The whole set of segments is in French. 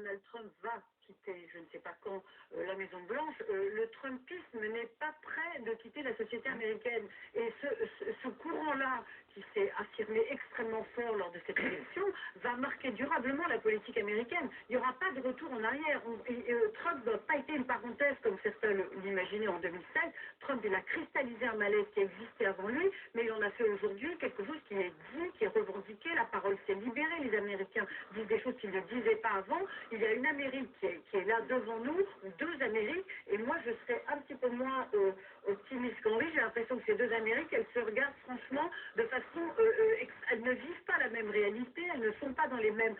Donald Trump va quitter, je ne sais pas quand, la Maison-Blanche, le Trumpisme n'est pas prêt de quitter la société américaine. Et ce courant-là, qui s'est affirmé extrêmement fort lors de cette élection, va marquer durablement la politique américaine. Il n'y aura pas de retour en arrière. Trump n'a pas été une parenthèse comme certains l'imaginaient en 2016. Trump, il a cristallisé un malaise qui existait avant lui, mais il en a fait aujourd'hui quelque chose qui est dit, qui est revendiqué. La parole s'est libérée. Les Américains disent des choses qu'ils ne disaient pas avant. Il y a une Amérique qui est là devant nous, deux Amériques, et moi je serais un petit peu moins optimiste qu'Henri. J'ai l'impression que ces deux Amériques, elles se regardent franchement de façon... elles ne vivent pas la même réalité, elles ne sont pas dans les mêmes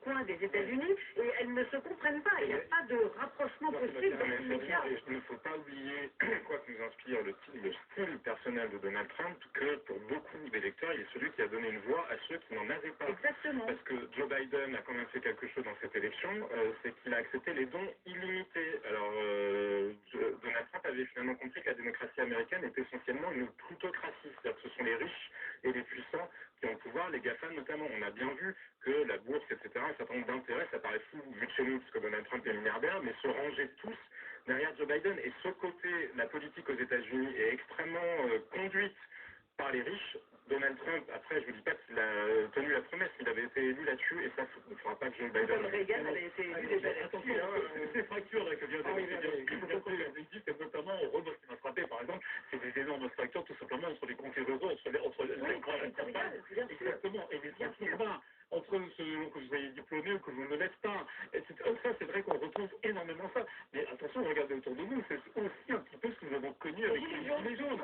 coins des États-Unis, et elles ne se comprennent pas. Il n'y a pas de rapprochement possible dans l'immédiat. Il ne faut pas oublier, quoi que nous inspire le style personnel de Donald Trump, que pour beaucoup d'électeurs, il est celui qui a donné une voix à ceux qui n'en avaient pas. Exactement. Parce que Joe Biden a quand même fait quelque chose dans cette élection, c'est qu'il a accepté les dons illimités. Alors, Donald Trump avait finalement compris que la démocratie américaine est essentiellement une plutocratie. C'est-à-dire que ce sont les riches et les puissants qui ont le pouvoir, les GAFAM notamment. On a bien vu que la bourse, etc., un certain nombre d'intérêts, ça paraît fou vu de chez nous, parce que Donald Trump est milliardaire, mais se ranger tous derrière Joe Biden. Et ce côté, la politique aux États-Unis est extrêmement conduite par les riches. Donald Trump, après, je ne vous dis pas qu'il a tenu la promesse, il avait été élu là-dessus, et ça, il ne faudra pas que Joe Biden... Comme Reagan avait été élu déjà là-dessus. Ces fractures là, que vient de dire, c'est notamment, Renaud qui m'a frappé, par exemple, c'est des énormes fractures, tout simplement, entre les confédéraux, entre les grandes campagnes, exactement, et les fractures urbains, entre ceux que vous ayez diplômés ou que vous ne l'êtes pas. Ça, c'est vrai qu'on retrouve énormément ça. Mais attention, regardez autour de nous, c'est aussi un petit peu ce que nous avons connu avec les Gilets jaunes.